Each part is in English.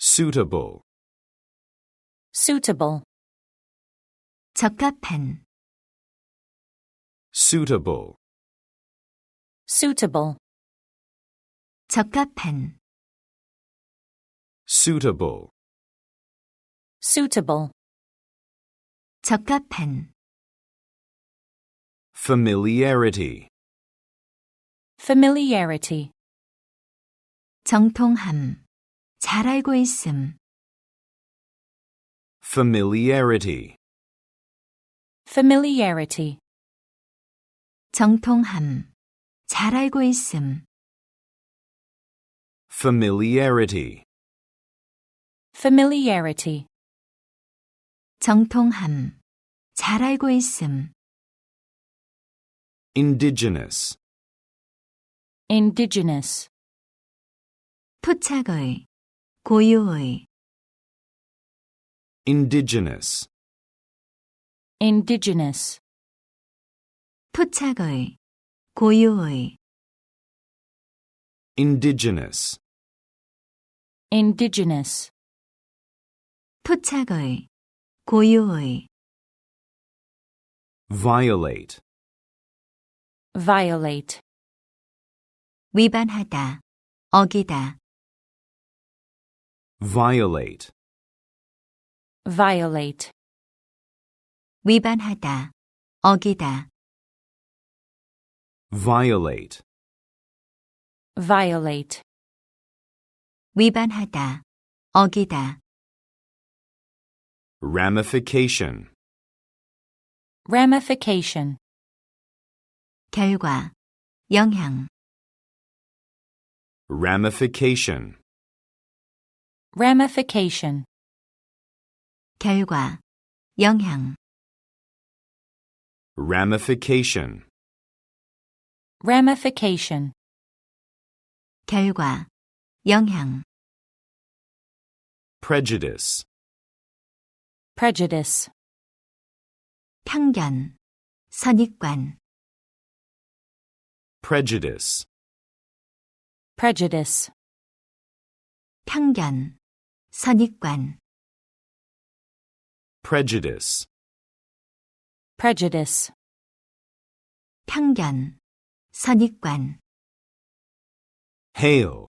suitable, suitable, 적합한, suitable, suitable, 적합한, suitable, suitable, 적합한, familiarity, familiarity, 정통함, 잘 알고 있음, familiarity, familiarity, 정통함, 잘 알고 있음, familiarity, familiarity, 정통함, 잘 알고 있음, indigenous, indigenous, 토착의, 고유의, indigenous, indigenous, 토착의, 고유의, indigenous, indigenous, 토착의, 고유의, violate, violate, 위반하다, 어기다, violate, violate, 위반하다, 어기다, violate, violate, 위반하다, 어기다, ramification, ramification, 결과, 영향, ramification, ramification, 결과, 영향, ramification, ramification, 결과, 영향, prejudice, prejudice, 편견, 선입관, prejudice, prejudice, 편견, 선입관, prejudice, prejudice, 편견, 선입관, hail,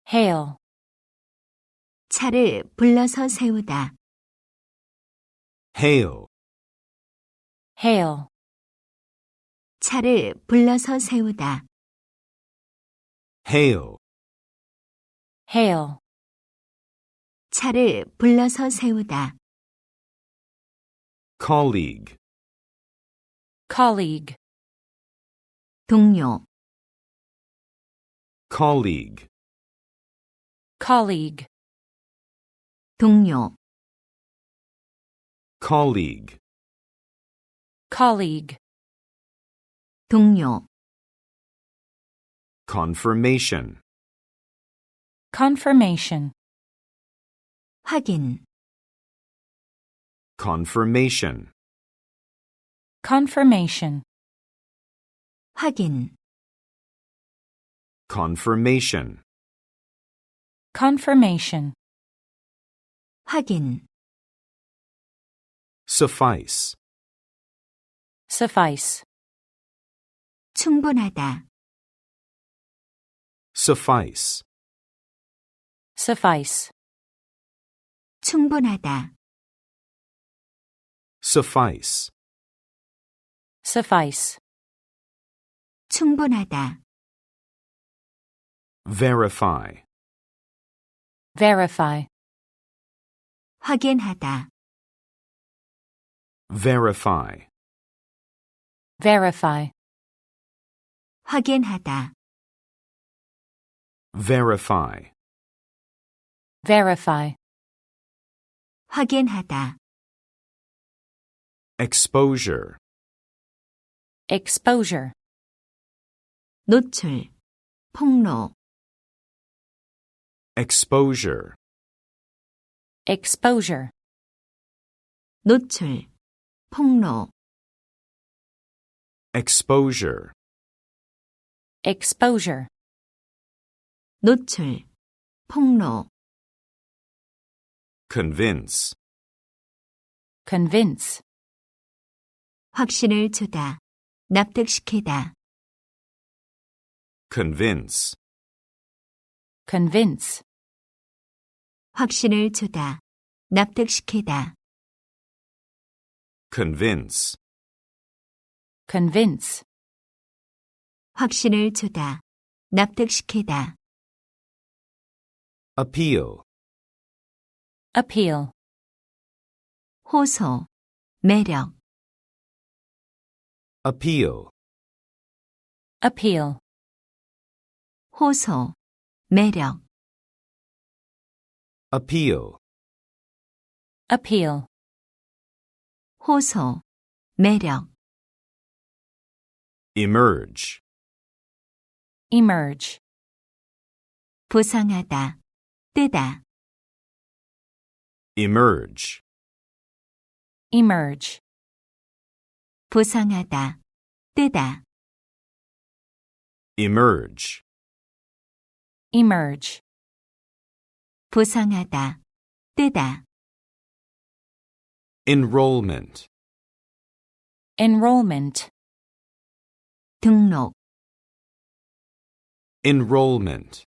hail, 차를 불러서 세우다, hail, hail, 차를 불러서 세우다, hail, hail, 차를 불러서 세우다, colleague, colleague, 동료, colleague, colleague, 동료, colleague, colleague, 동료, confirmation, confirmation, 확인, confirmation, confirmation, 확인, confirmation, confirmation, 확인, suffice, suffice, 충분하다, suffice, suffice, 충분하다, suffice, suffice, 충분하다, verify, verify, 확인하다, verify, verify, 확인하다, verify, verify, 확인하다, exposure, exposure, 노출, 폭로, exposure, exposure, 노출, 폭로, exposure, exposure, 노출, 폭로, convince, convince, 확신을 주다. 납득시키다. convince, convince, 확신을 주다. 납득시키다. convince, convince, 확신을 주다. 납득시키다. appeal, appeal, 호소. 매력. appeal, appeal, 호소. 매력. appeal, appeal, 호소. 매력. emerge, emerge, 부상하다. 뜨다. emerge, emerge, 부상하다. 뜨다. emerge, emerge, 부상하다. 뜨다. enrollment, enrollment, 등록. enrollment,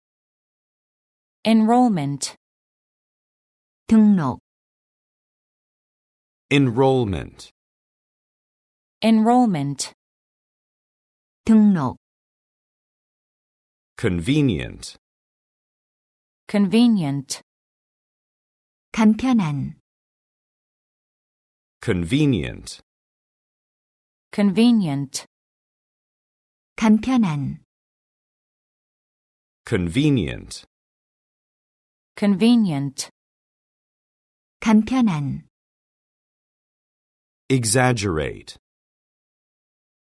enrollment, 등록. enrollment, enrollment, 등록. convenient, convenient, 간편한. convenient, convenient, 간편한. convenient, convenient, 간편한. exaggerate,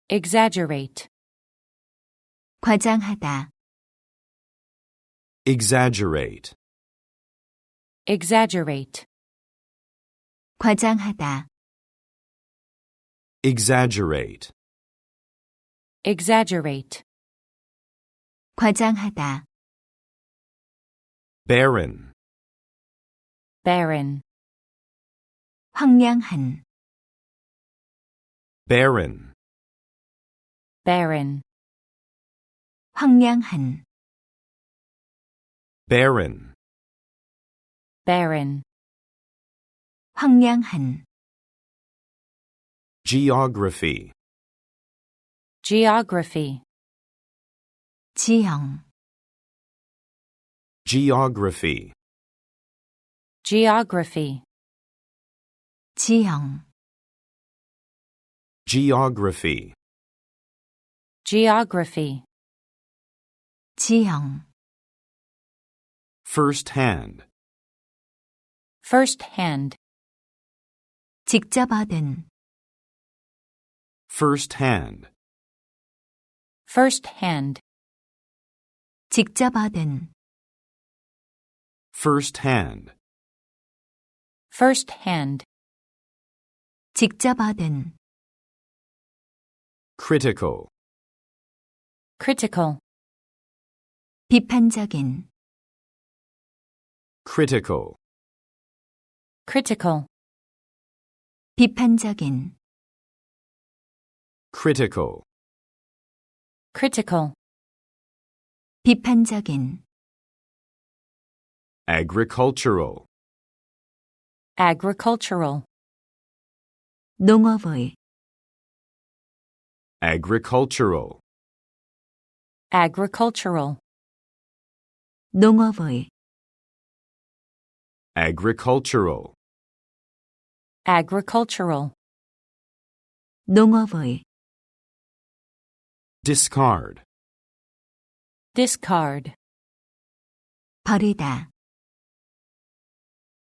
exaggerate, 과장하다. exaggerate, exaggerate, 과장하다. exaggerate, exaggerate, 과장하다. barren, barren, 황량한. barren, barren, 황량한. barren, barren, 황량한. geography, geography, 지형. geography, geography, 지형. geography, geography, 지형. first hand, first hand, 직접 얻은. first hand, first hand, 직접 얻은. first hand, first hand, 직접 얻은. critical, critical, 비판적인. critical, critical, 비판적인. critical, critical, 비판적인. agricultural, agricultural, 농업의. agricultural, agricultural, 농업의. agricultural, agricultural, 농업의. discard, discard, 버리다.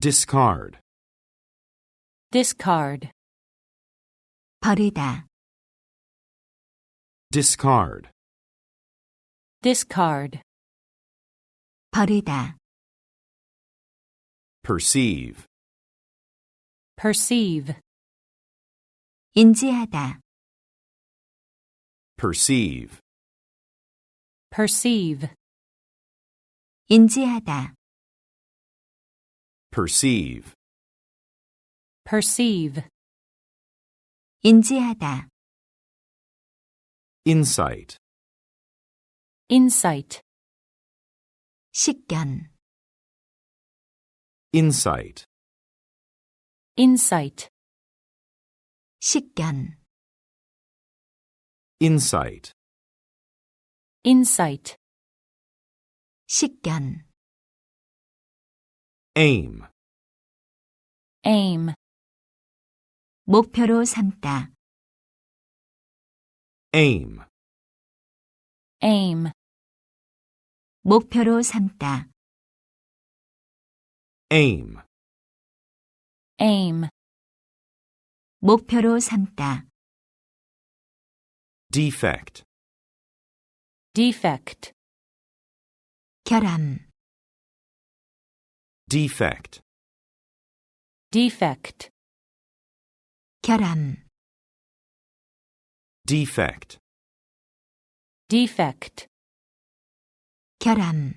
discard, discard, 버리다. discard, discard, 버리다. perceive, perceive, 인지하다. perceive, perceive, 인지하다. perceive, perceive, 인지하다, insight, insight, 식견, insight, insight, 식견, insight, insight, 식견, aim, aim, 목표로 삼다, aim, aim, 목표로 삼다, aim, aim, 목표로 삼다, defect, defect, 결함, defect, defect, 결함, defect, defect, 결함,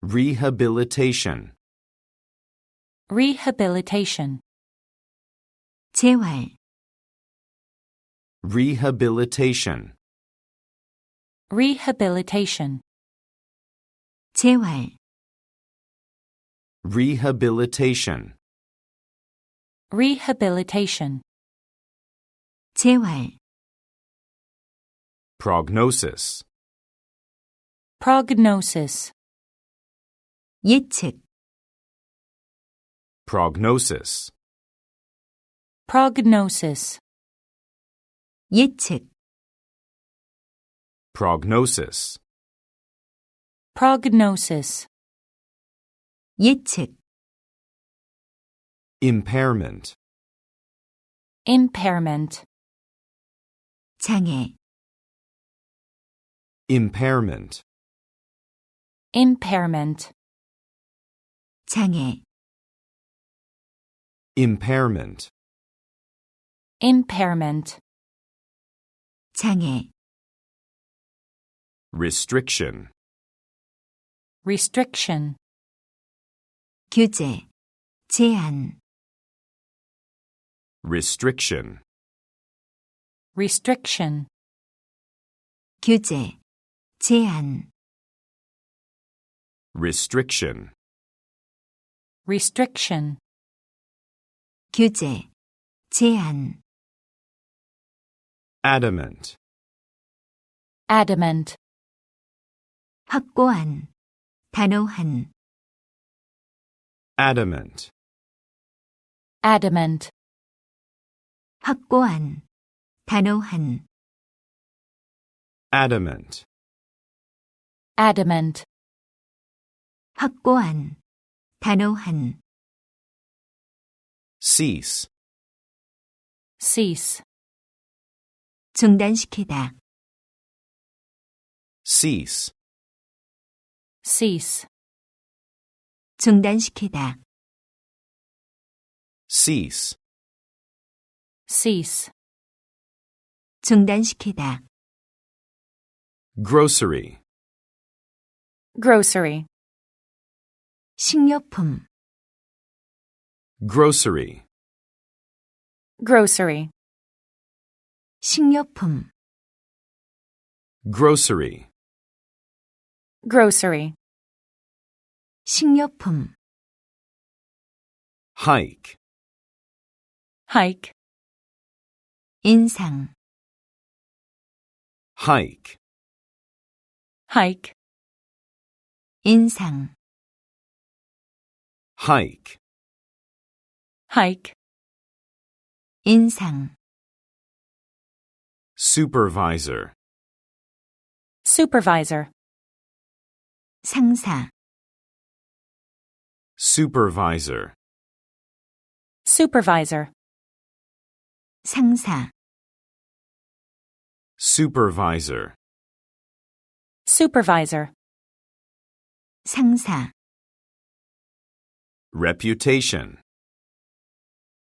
rehabilitation, rehabilitation, 재활, rehabilitation, rehabilitation, 재활, rehabilitation, rehabilitation, 재활, prognosis, prognosis, 예측, prognosis, prognosis, 예측, prognosis, prognosis, 예측, impairment, impairment, 장애, impairment, impairment, 장애, impairment, impairment, 장애, restriction, restriction, 규제, 제한, restriction, restriction, 규제, 제한, restriction, restriction, 규제, 제한, adamant, adamant, 확고한, 단호한, adamant, adamant, 확고한, 단호한, adamant, adamant, 확고한, 단호한, cease, cease, 중단시키다, cease, cease, 중단시키다, cease, cease, 중단시키다, grocery, grocery, 식료품, grocery, grocery, 식료품, grocery, grocery, 식료품, hike, hike, 인상, hike, hike, 인상, hike, hike, 인상, supervisor, supervisor, 상사, supervisor, supervisor, 상사, supervisor, supervisor, 상사, reputation,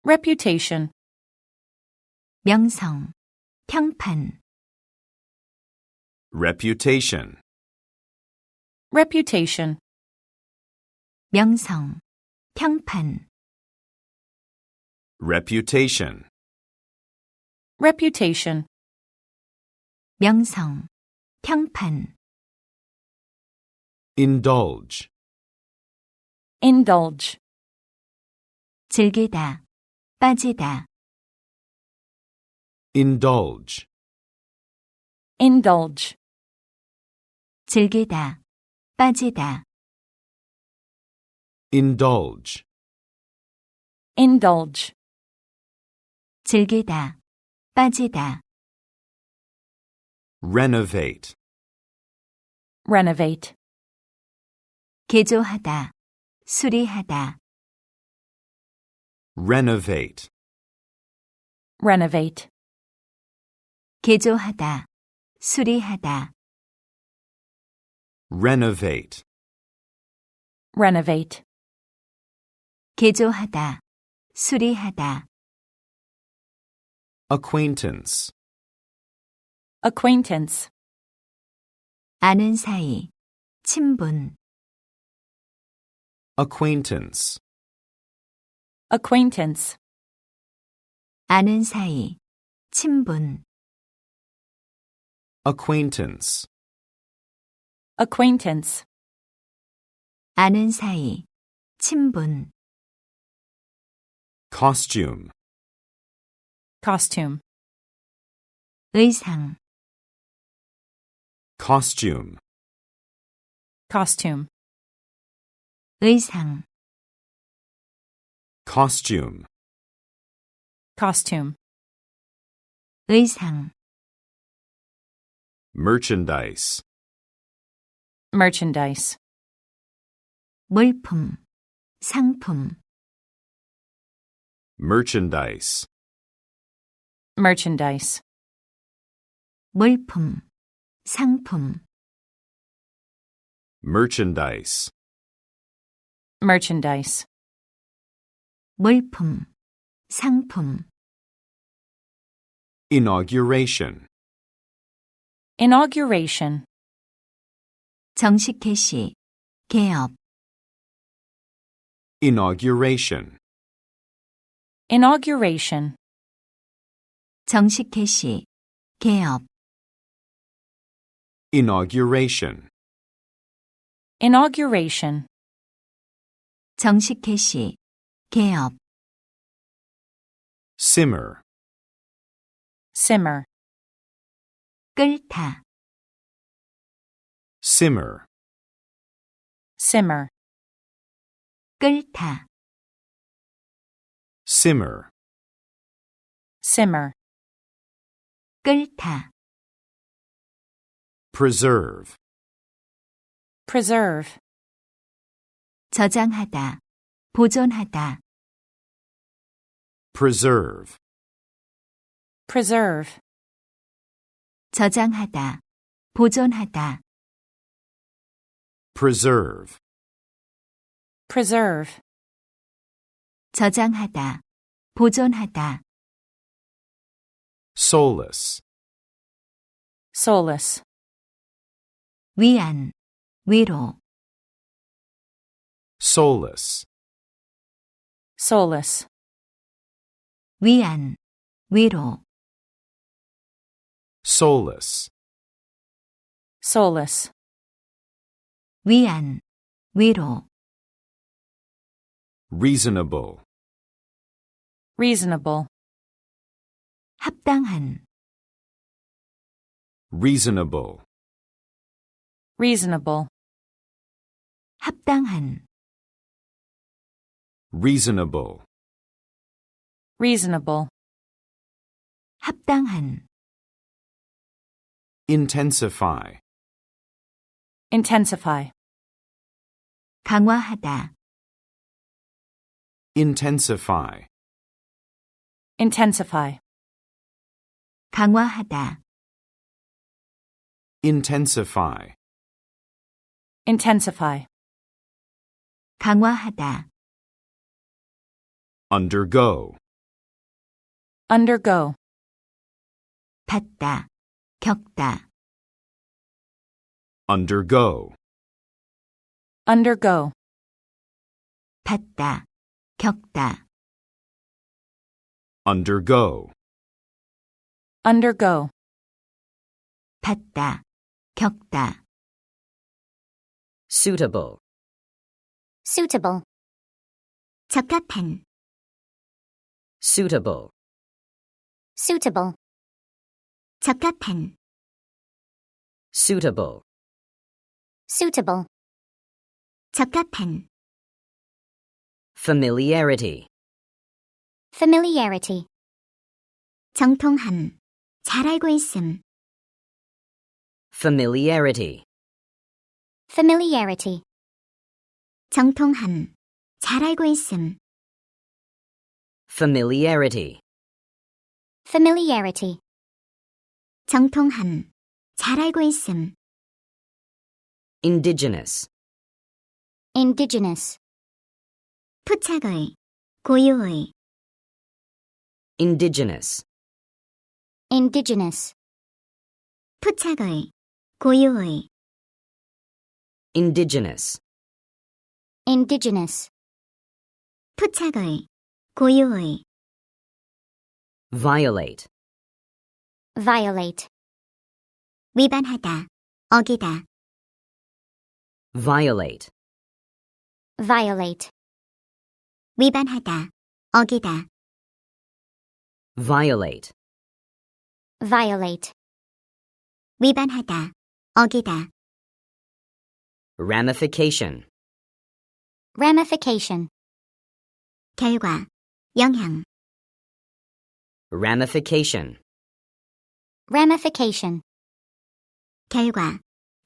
reputation, 명성, 평판, reputation, reputation, 명성, 평판, reputation, reputation, 명성, 평판, indulge, indulge, 즐기다, 빠지다, indulge, indulge, 즐기다, 빠지다, indulge, indulge, 즐기다, 빠지다, renovate, renovate, 개조하다, 수리하다, renovate, renovate, 개조하다, 수리하다, renovate, renovate, 개조하다, 수리하다, acquaintance, acquaintance, 아는 사이, 친분, acquaintance, acquaintance, 아는 사이, 친분, acquaintance, acquaintance, 아는 사이, 친분, costume, costume, 의상, costume, costume, 의상, costume, costume, 의상, merchandise, merchandise, 물품, 상품, merchandise, merchandise, 물품, 상품, merchandise, merchandise, 물품, 상품, inauguration, inauguration, 정식 개시, 개업, inauguration, inauguration, 정식 개시, 개업, inauguration, inauguration, 정식 개시, 개업, simmer, simmer, 끓다, simmer, simmer, 끓다, simmer, simmer, 끓다, preserve, preserve, 저장하다, 보존하다, preserve, preserve, 저장하다, 보존하다, preserve, preserve, 저장하다, 보존하다, solace, solace, 위안, 위로, solace, solace, 위안, 위로, solace, solace, 위안, 위로, reasonable, reasonable, 합당한, reasonable, reasonable, 합당한, reasonable, reasonable, 합당한, intensify, intensify, 강화하다, intensify, intensify, 강화하다, intensify, intensify, 강화하다, undergo, undergo, 받다, 겪다, undergo, undergo, 받다, 겪다, undergo, undergo, 받다, 겪다, suitable, suitable, 적합한, suitable, suitable, 적합한, suitable, suitable, 적합한, familiarity, familiarity, 정통함, 잘 알고 있음, familiarity, familiarity, 정통함, 잘 알고 있음, familiarity, familiarity, 정통함, 잘 알고 있음, indigenous, indigenous, 토착의, 고유의, indigenous, indigenous, 토착의, 고유의, indigenous, indigenous, 토착의, 고유의, violate, violate, 위반하다, 어기다, violate, violate, 위반하다, 어기다, violate, violate, 위반하다, 어기다, ramification, ramification, 결과, 영향, ramification, ramification, 결과,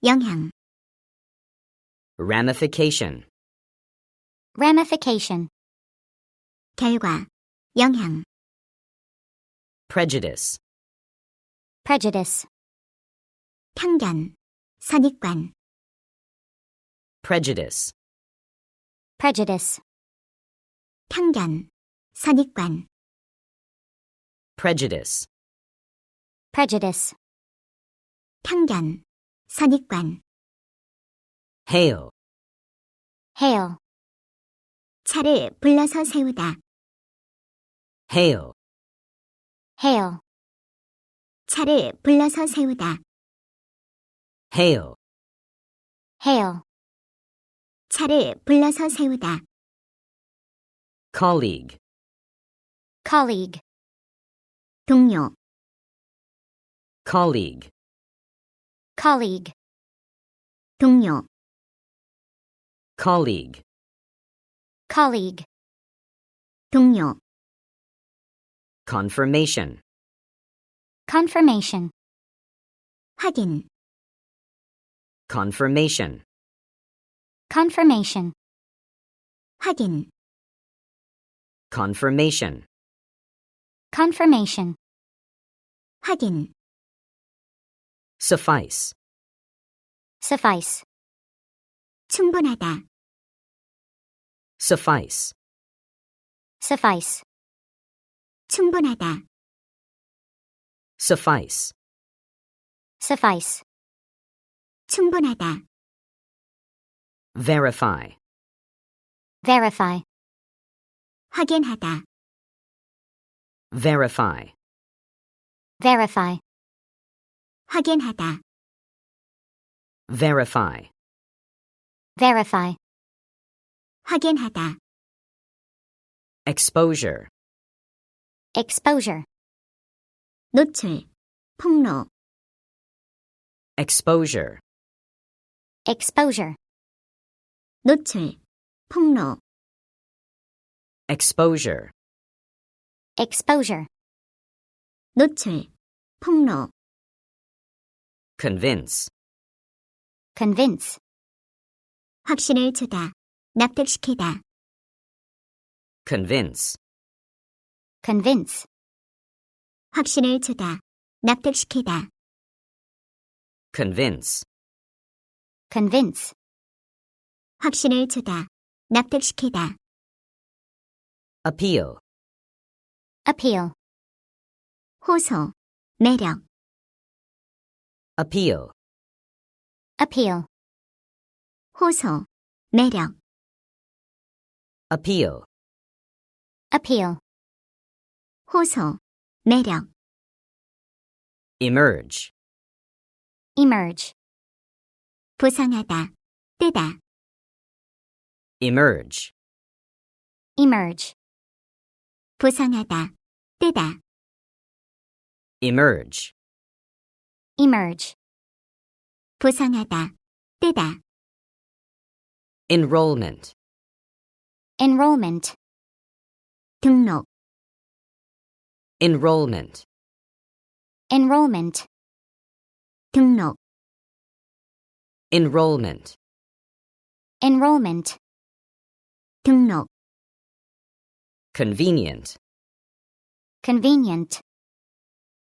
영향, ramification, ramification, 결과, 영향, prejudice, prejudice, 편견, 선입관, prejudice, prejudice, 편견, 선입관, prejudice, prejudice, 편견, 선입관, hail, hail, 차를 불러서 세우다, hail, hail, 차를 불러서 세우다, hail, hail, 차를 불러서 세우다, colleague, colleague, 동료, colleague, colleague, 동료, colleague, colleague, 동료, confirmation, confirmation, 확인, confirmation, confirmation, 확인, confirmation, confirmation, 확인, suffice, suffice, 충분하다, suffice, suffice, 충분하다, suffice, suffice, 충분하다, verify, verify, 확인하다, verify, verify, 확인하다, verify, verify, 확인하다, exposure, exposure, 노출, 폭로, exposure, exposure, 노출, 폭로, exposure, exposure, 노출, 폭로, convince, convince, 확신을 주다, 납득시키다, convince, convince, 확신을 주다, 납득시키다, convince, convince, 확신을 주다, 납득시키다, appeal, appeal, 호소, 매력, appeal, appeal, 호소, 매력, appeal, appeal, 호소, 매력, emerge, emerge, 부상하다, 뜨다, emerge, emerge, 부상하다, 뜨다, emerge, emerge, 부상하다, 뜨다, enrollment, enrollment, 등록, enrollment, enrollment, 등록, enrollment, enrollment, 등록, convenient, convenient,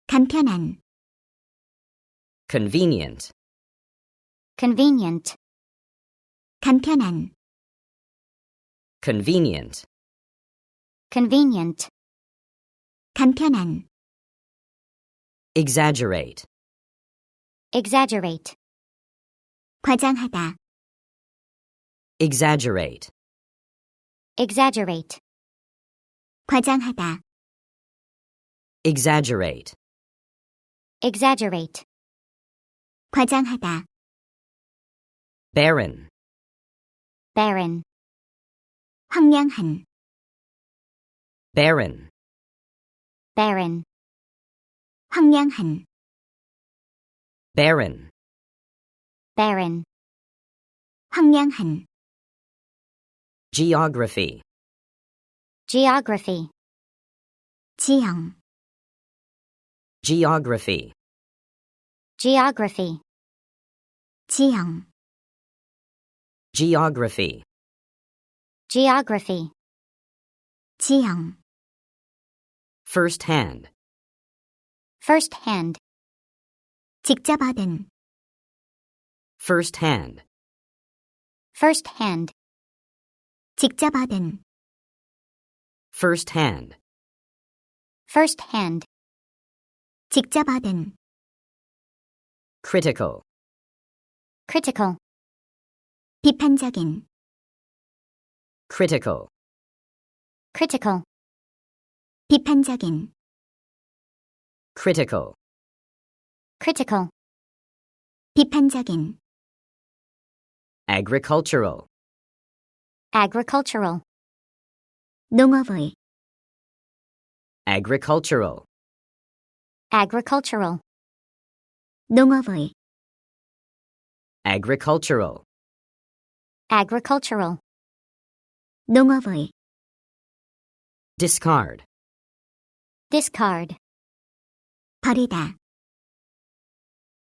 간편한, convenient, convenient, 간편한, convenient, convenient, 간편한, exaggerate, exaggerate, 과장하다, exaggerate, exaggerate, 과장하다, exaggerate, exaggerate, 과장하다, barren, barren, 황량한, barren, barren, 황량한, barren, barren, 황량한, geography, geography, 지형, geography, geography, 지형, geography, geography, 지형, first hand, first hand, 직접 얻은, first hand, first hand, 직접 얻은, first hand, first hand, 직접 얻은, critical, critical, 비판적인, critical, critical, 비판적인, critical, critical, 비판적인, agricultural, agricultural, 농업의, agricultural, agricultural, 농업의, agricultural, agricultural, 농업의, discard, discard, 버리다,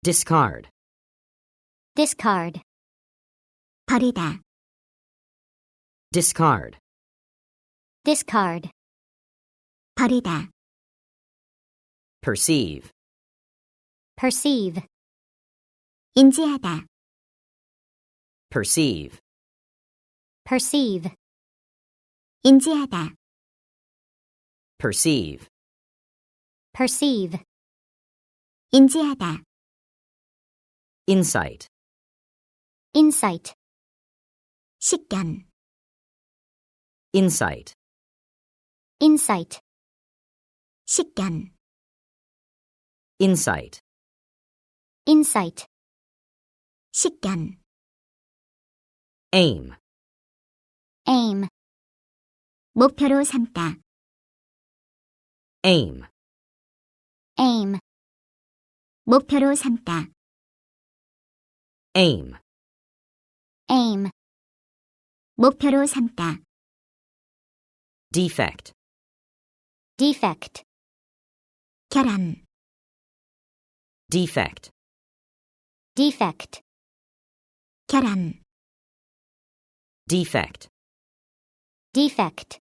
discard, discard, 버리다, discard, discard, 버리다, perceive, perceive, 인지하다, perceive, perceive, 인지하다, perceive, perceive, 인지하다, insight, insight, 식견, insight, insight, 식견, insight, insight, 식견, aim, aim, 목표로 삼다, aim, aim, 목표로 삼다, aim, aim, 목표로 삼다, defect, defect, 결함, defect, defect, 결함, defect, defect,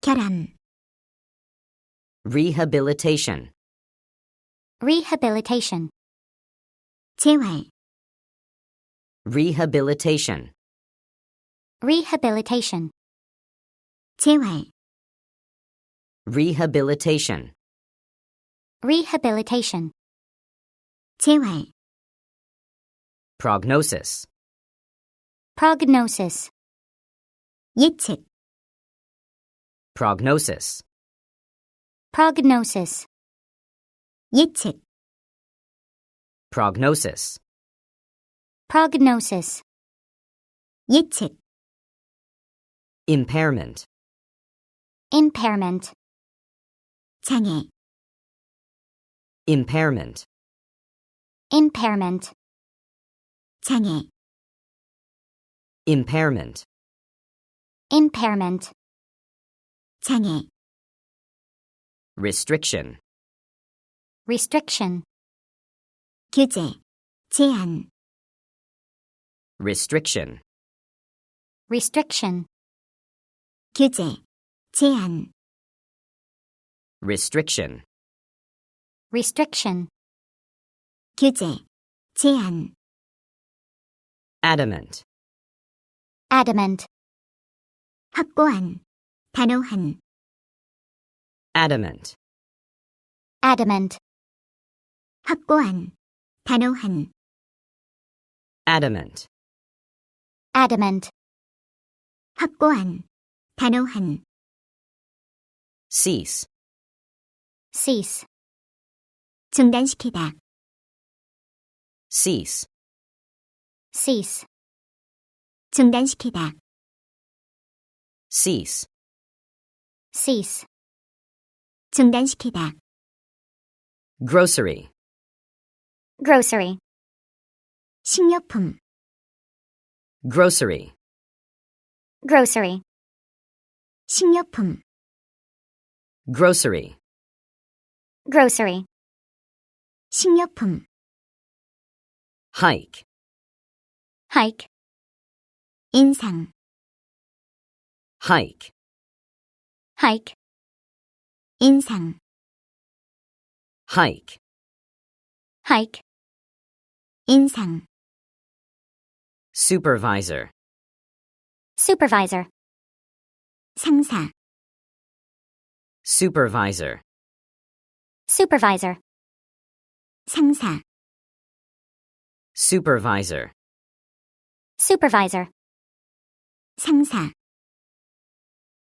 결함, rehabilitation, rehabilitation, 재활, rehabilitation, rehabilitation, 재활, rehabilitation, rehabilitation, 재활, prognosis, prognosis, 예측, prognosis, Prognosis. 예측, prognosis, Prognosis. 예측, impairment, Impairment. 장애, impairment, Impairment. 장애, impairment, Impairment. 장애, restriction, Restriction. 규제, 제한, restriction, Restriction. 규제, 제한, restriction, Restriction. 규제, 제한, adamant, Adamant. 확고한, 단호한, adamant, Adamant. 확고한, 단호한, adamant, Adamant. 확고한, 단호한, cease, Cease. 중단시키다, cease, Cease. 중단시키다, cease, Cease. 중단시키다, grocery, Grocery. 식료품, grocery, Grocery. 식료품, grocery, Grocery. 식료품, hike, Hike. 인상, hike, Hike. 인상, hike, Hike. 인상, supervisor, Supervisor. 상사, supervisor, Supervisor. 상사, supervisor, Supervisor. 상사,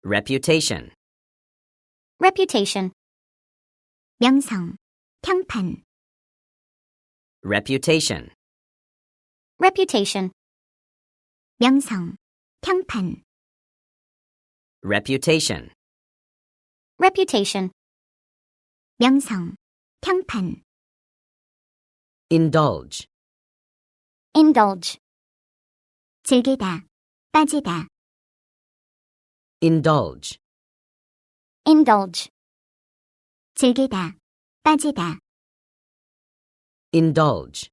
reputation, Reputation. 명성, 평판, reputation, Reputation. 명성, 평판, reputation, Reputation. 명성, 평판, indulge, Indulge. 즐기다, 빠지다, indulge, Indulge. 즐기다, 빠지다, indulge,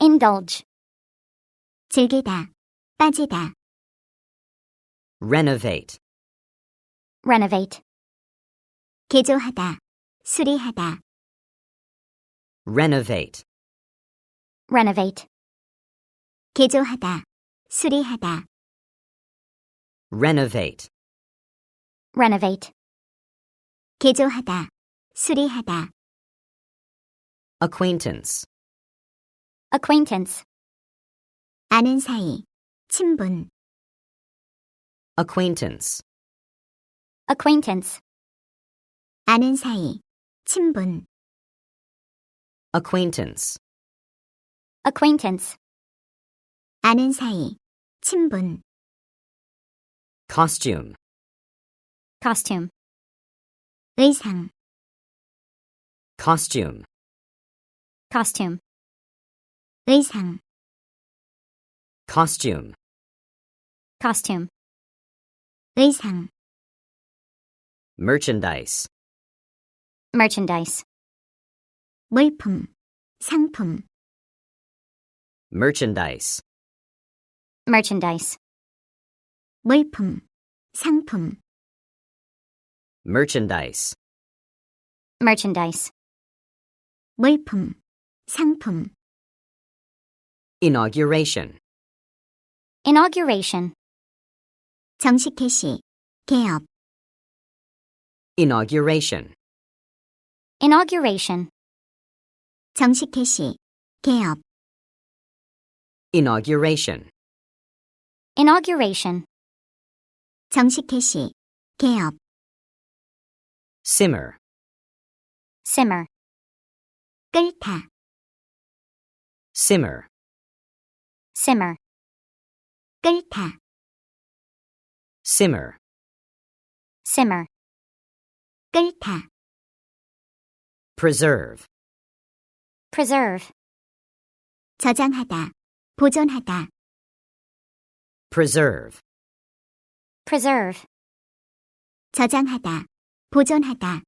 Indulge. 즐기다, 빠지다, renovate, Renovate. 개조하다, 수리하다, renovate, Renovate. 개조하다, 수리하다, renovate, Renovate. 개조하다, 수리하다, acquaintance, Acquaintance. 아는 사이, 친분, acquaintance, Acquaintance. 아는 사이, 친분, acquaintance, Acquaintance. 아는 사이, 친분, costume, Costume. 의상, costume, Costume. 의상, costume, Costume. 의상, merchandise, Merchandise. 물품, 상품, merchandise, Merchandise. 물품, 상품, merchandise, Merchandise. 물품, 상품, inauguration, Inauguration. 정식 개시, 개업, inauguration, Inauguration. 정식 개시, 개업, inauguration, Inauguration. 정식 개시, 개업, simmer, simmer, 끓다, simmer, simmer, 끓다, simmer, simmer, 끓다, preserve, preserve, 저장하다, 보존하다, preserve, preserve, 저장하다, 보존하다,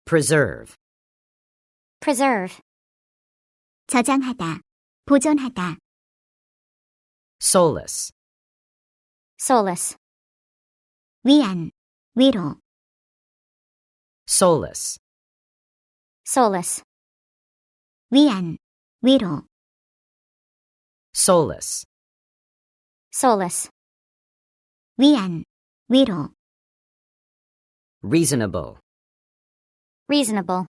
preserve, preserve, 저장하다, 보존하다, solace, solace, 위안, 위로, solace, solace, 위안, 위로, solace, solace, 위안, 위로, reasonable, reasonable,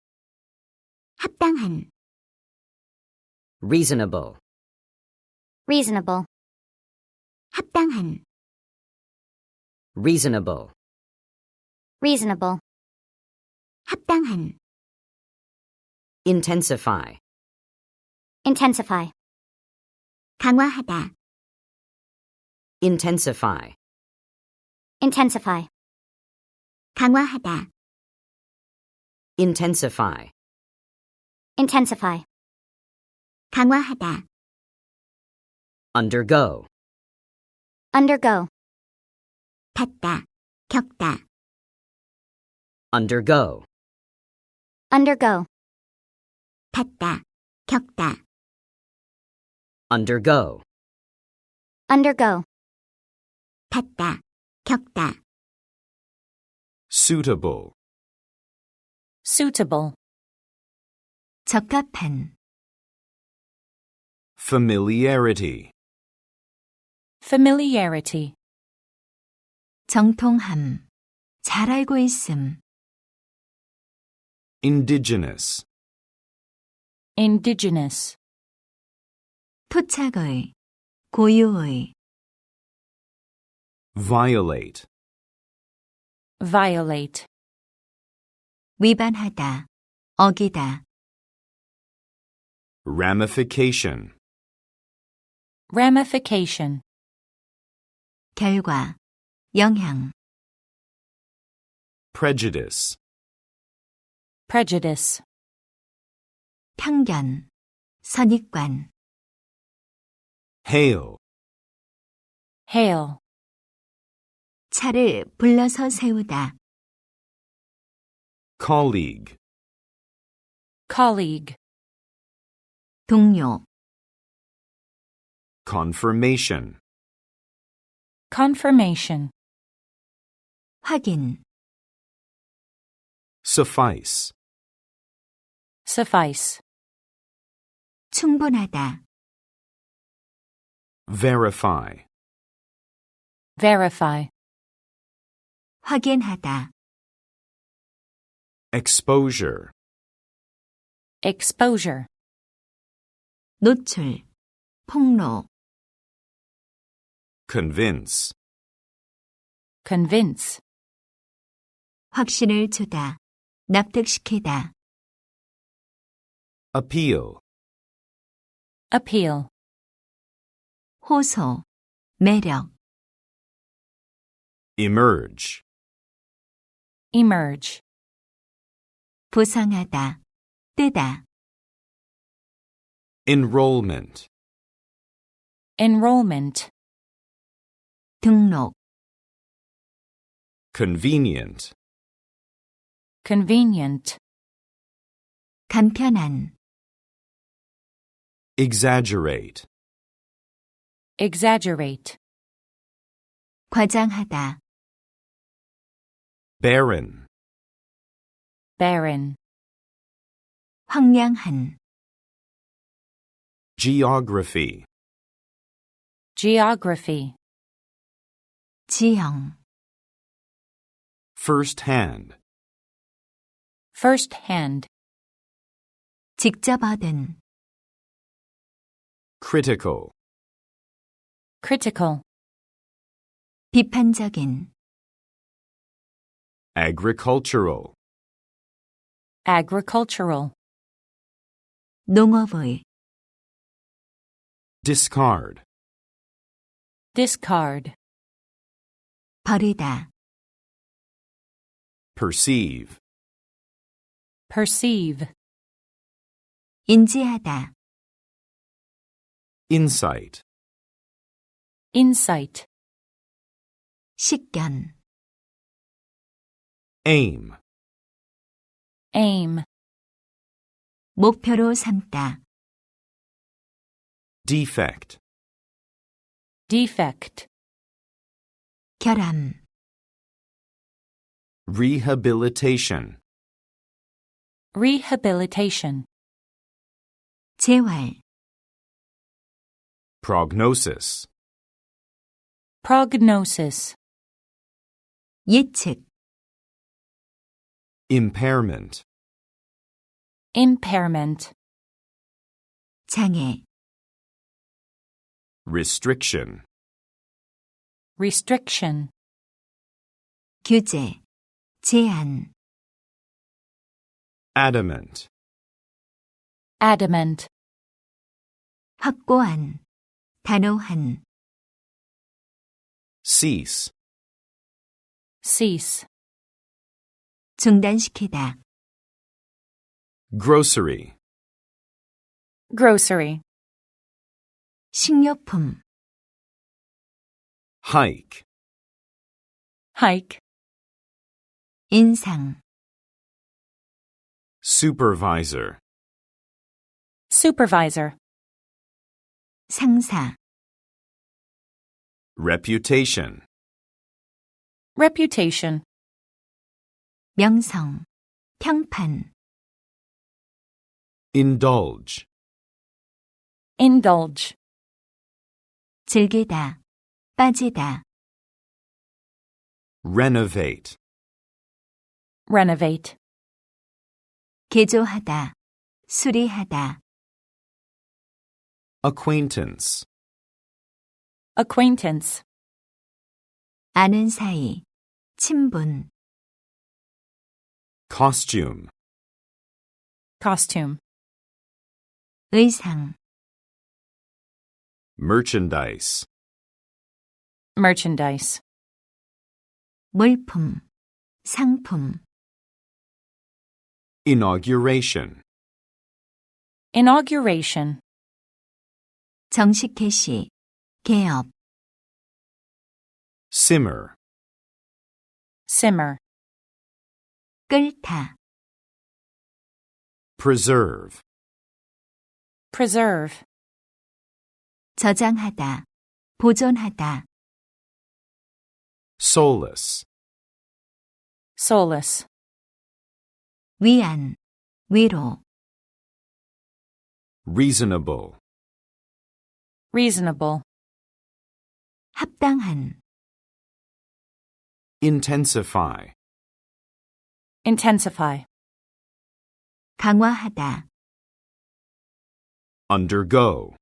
합당한, reasonable, reasonable, 합당한, reasonable, reasonable, 합당한, intensify, intensify, 강화하다, intensify, intensify, 강화하다, intensify, intensify, 강화하다, undergo, undergo, 닿다, 겪다, undergo, undergo, 닿다, 겪다, undergo, undergo, 닿다, 겪다, suitable, suitable, 적합한, familiarity, familiarity, 정통함, 잘 알고 있음, indigenous, indigenous, 토착의, 고유의, violate, violate, 위반하다, 어기다, ramification, ramification, 결과, 영향, prejudice, prejudice, 편견, 선입관, hail, hail, 차를 불러서 세우다, colleague, colleague, 동료, confirmation, confirmation, 확인, suffice, suffice, 충분하다, verify, verify, 확인하다, exposure, exposure, 노출, 폭로, convince, convince, 확신을 주다, 납득시키다, appeal, appeal, 호소, 매력, emerge, emerge, 부상하다, 뜨다, enrollment, enrollment, 등록, convenient, convenient, 간편한, exaggerate, exaggerate, 과장하다, barren, barren, 황량한, geography, geography, 지형, first-hand, first-hand, 직접 얻은, critical, critical, 비판적인, agricultural, agricultural, 농업의, discard, discard, 버리다, perceive, perceive, 인지하다, insight, insight, 식견, aim, aim, 목표로 삼다, defect, defect, 결함, rehabilitation, rehabilitation, 재활, prognosis, prognosis, 예측, impairment, impairment, 장애, restriction, restriction, 규제, 제한, adamant, adamant, 확고한, 단호한, cease, cease, 중단시키다, grocery, grocery, 식료품, hike, hike, 인상, supervisor, supervisor, 상사, reputation, reputation, 명성, 평판, indulge, indulge, 즐기다, 빠지다, renovate, renovate, 개조하다, 수리하다, acquaintance, acquaintance, 아는 사이, 친분, costume, costume, 의상, merchandise, merchandise, 물품, 상품, inauguration, inauguration, 정식 개시, 개업, simmer, simmer, 끓다, preserve, preserve, 저장하다, 보존하다, solace, solace, 위안, 위로, reasonable, reasonable, 합당한, intensify, intensify, 강화하다, undergo,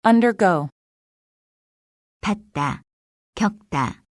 undergo, 받다, 겪다,